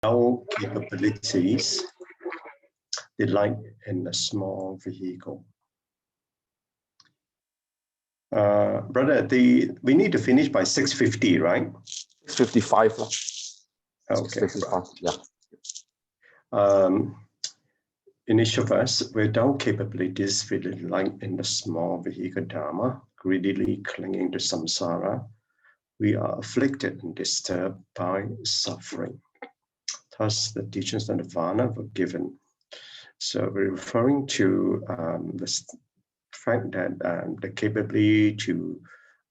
Our capabilities, the light in a small vehicle. Brother, we need to finish by 6:50, right? 6:55. Okay. 6:55, yeah. In each of us, without capabilities feeling like in the small vehicle dharma, greedily clinging to samsara, we are afflicted and disturbed by suffering. Thus, the teachings of Nirvana were given. So we're referring to the fact that the capability to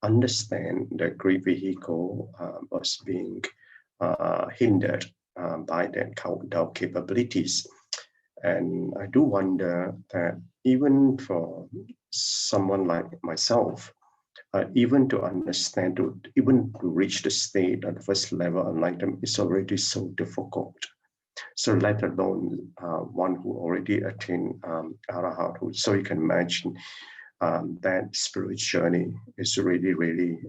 understand the great vehicle was being hindered by that doubt capabilities. And I do wonder that even for someone like myself, even to understand, even to reach the state at the first level of enlightenment is already so difficult. So let alone one who already attained Arahanthood. So you can imagine that spiritual journey is really, really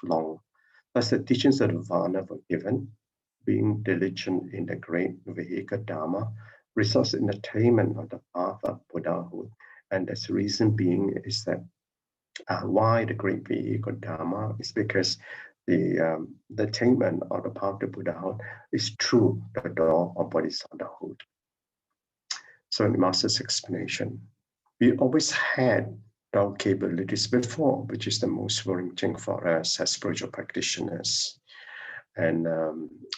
long. As the teachings of Nirvana were given, being diligent in the great vehicle Dharma results in attainment of the path of Buddhahood. And the reason being is that why the great vehicle Dharma is because the attainment of the path to Buddhahood is through the door of Bodhisattvahood. So in the Master's explanation, we always had our capabilities before, which is the most worrying thing for us as spiritual practitioners. And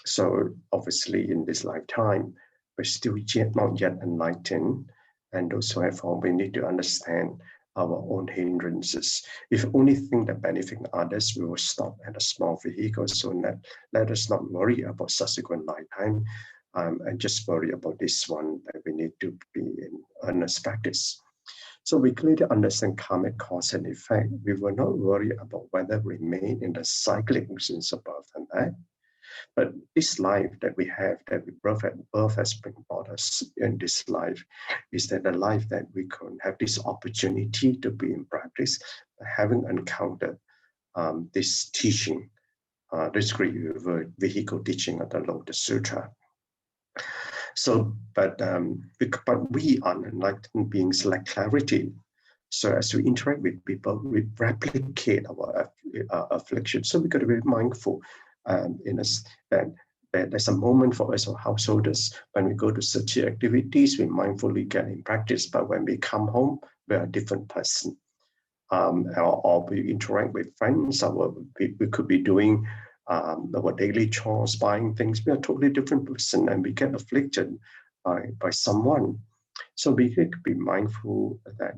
so obviously in this lifetime, we're still not yet enlightened. And also therefore we need to understand our own hindrances. If only think that benefiting others, we will stop at a small vehicle. So let us not worry about subsequent lifetime and just worry about this one that we need to be in earnest practice. So we clearly understand karmic cause and effect. We will not worry about whether we remain in the cyclic existence of birth and death. But this life that we have, that we birth has brought us in this life, is that the life that we can have this opportunity to be in practice, having encountered this teaching, this great vehicle teaching of the Lotus Sutra. So, but we are enlightened beings like clarity. So as we interact with people, we replicate our affliction. So we got to be mindful in us that there's a moment for us or householders when we go to such activities, we mindfully get in practice. But when we come home, we're a different person. Or we interact with friends, we could be doing our daily chores, buying things. We are a totally different person, and we get afflicted by someone. So we need to be mindful that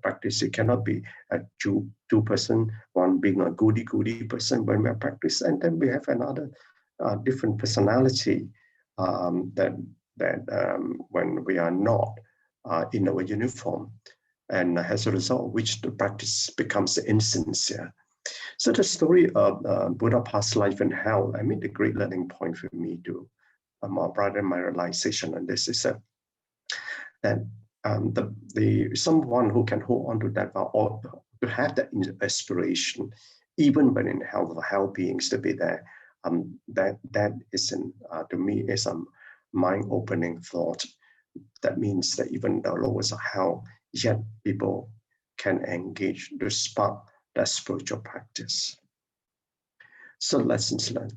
practice. It cannot be a two person, one being a goody person when we practice, and then we have another different personality that when we are not in our uniform, and as a result, which the practice becomes insincere. So the story of Buddha past life and hell, I mean, the great learning point for me to rather my realization on this is that someone who can hold on to that or to have that aspiration, even when in hell, for hell beings to be there, that isn't to me is a mind-opening thought. That means that even the lowest of hell, yet people can engage to spark that spiritual practice. So lessons learned.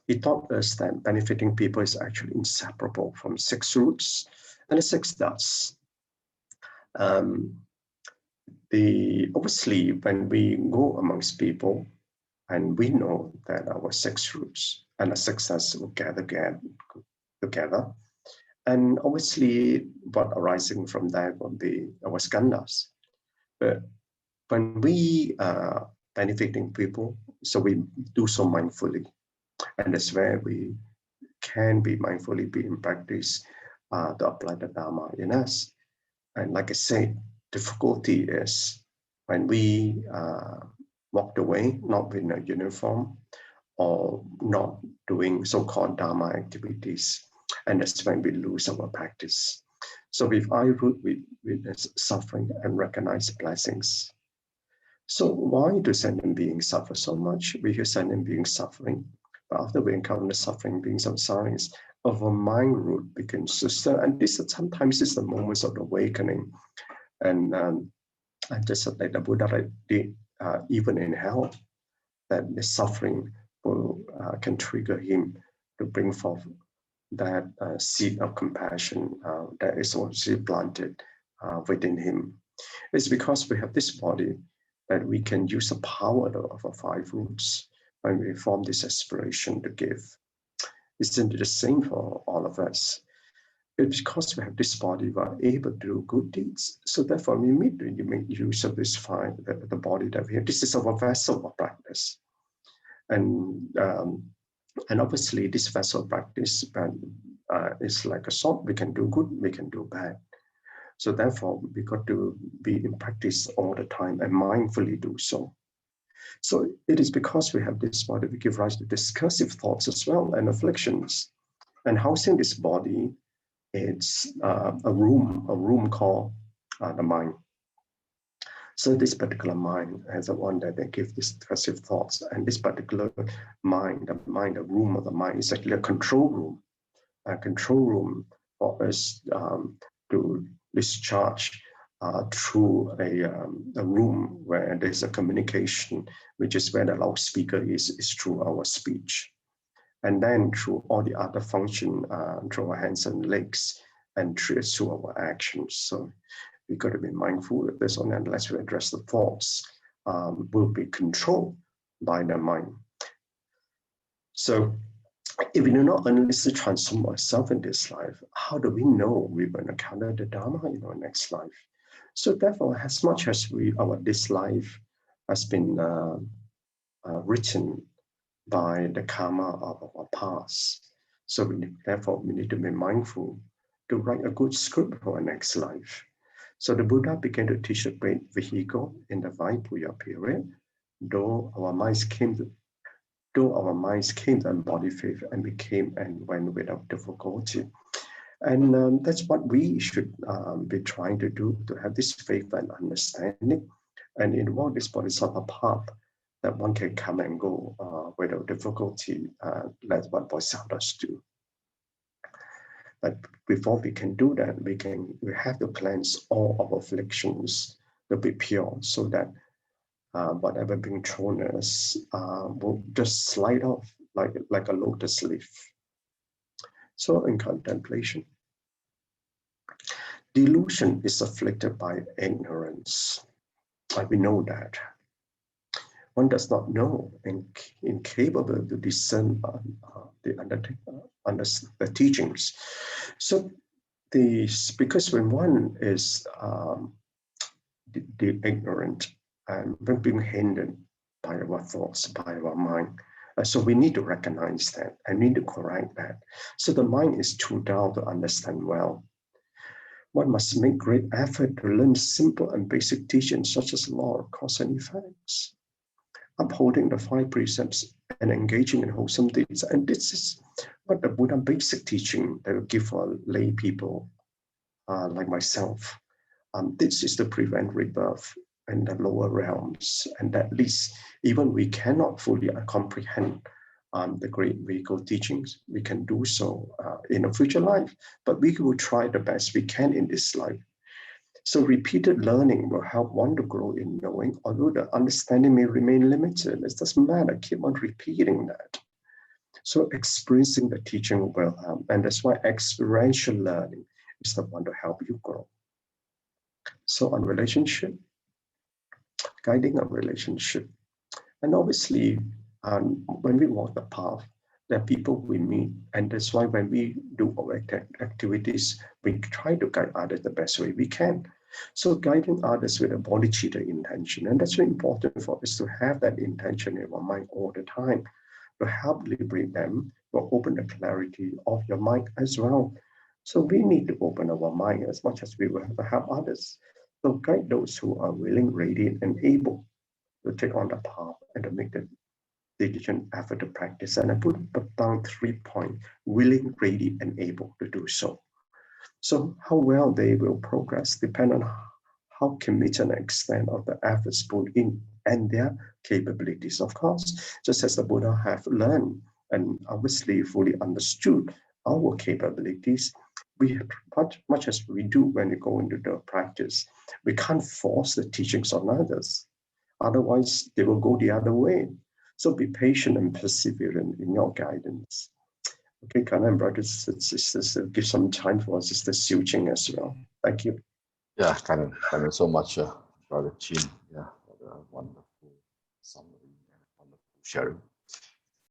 He taught us that benefiting people is actually inseparable from 6 roots and the 6 dots. Obviously, when we go amongst people, and we know that our 6 roots and the 6 dots will gather together, and obviously what arising from that will be our skandhas. But when we are benefiting people, so we do so mindfully, and that's where we can be mindfully be in practice to apply the Dharma in us. And like I said, difficulty is when we walked away, not in a uniform or not doing so-called Dharma activities. And that's when we lose our practice. So with I root, we witness suffering and recognize blessings. So why do sentient beings suffer so much? Because sentient beings suffering But after we encounter suffering, being samsaris, our mind root begins to stir. And this sometimes is the moments of awakening. And just like the Buddha did, even in hell, that the suffering can trigger him to bring forth that seed of compassion that is also planted within him. It's because we have this body that we can use the power of our 5 roots when we form this aspiration to give. Isn't it the same for all of us? It's because we have this body, we are able to do good deeds. So therefore, we need to make use of this the body that we have. This is our vessel of practice. And obviously, this vessel practice is like a sword. We can do good, we can do bad. So therefore, we got to be in practice all the time and mindfully do so. So it is because we have this body, we give rise to discursive thoughts as well and afflictions. And housing this body, it's a room called the mind. So this particular mind has a one that they give discursive thoughts, and this particular mind, the room of the mind, is actually a control room for us to discharge through a room where there's a communication, which is where the loudspeaker is through our speech. And then through all the other function, through our hands and legs, and through our actions. So we got to be mindful of this, unless we address the thoughts, will be controlled by the mind. So if we do not honestly transform ourselves in this life, how do we know we will encounter the Dharma in our next life? So therefore, as much as this life has been written by the karma of our past, so therefore we need to be mindful to write a good script for our next life. So the Buddha began to teach a great vehicle in the Vaipuya period, though our minds came to embody faith and became and went without difficulty. And that's what we should be trying to do, to have this faith and understanding, and involve this bodhisattva path that one can come and go without difficulty. That's what bodhisattvas do. But before we can do that, we have to cleanse all of afflictions to be pure, so that whatever being thrown at us will just slide off like a lotus leaf. So in contemplation, delusion is afflicted by ignorance. We know that. One does not know and incapable to discern the teachings. So because when one is the ignorant and when being hindered by our thoughts, by our mind, so we need to recognize that and need to correct that. So the mind is too dull to understand well. One must make great effort to learn simple and basic teachings such as law of cause and effects, upholding the 5 precepts and engaging in wholesome deeds. And this is what the Buddha basic teaching that will give for lay people like myself. This is to prevent rebirth in the lower realms, and at least even we cannot fully comprehend the great vehicle teachings, we can do so in a future life, but we will try the best we can in this life. So repeated learning will help one to grow in knowing, although the understanding may remain limited. It doesn't matter, keep on repeating that. So experiencing the teaching will help, and that's why experiential learning is the one to help you grow. So on relationship, guiding a relationship, and obviously when we walk the path, there are people we meet, and that's why when we do our activities, we try to guide others the best way we can. So guiding others with a bodhicitta intention, and that's very important for us to have that intention in our mind all the time, to help liberate them, to open the clarity of your mind as well. So we need to open our mind as much as we will have to help others. So guide those who are willing, ready, and able to take on the path and to make the diligent effort to practice. And I put down 3 points: willing, ready, and able to do so. So how well they will progress depends on how committed and extent of the efforts put in and their capabilities, of course. Just as the Buddha have learned and obviously fully understood our capabilities, we, much as we do when we go into the practice, we can't force the teachings on others. Otherwise, they will go the other way. So be patient and perseverant in your guidance. Okay, Kana and brothers and sisters, give some time for Sister Xiu Ching as well. Thank you. Yeah, thank you so much, Brother Chin. Yeah, for the wonderful summary and wonderful sharing.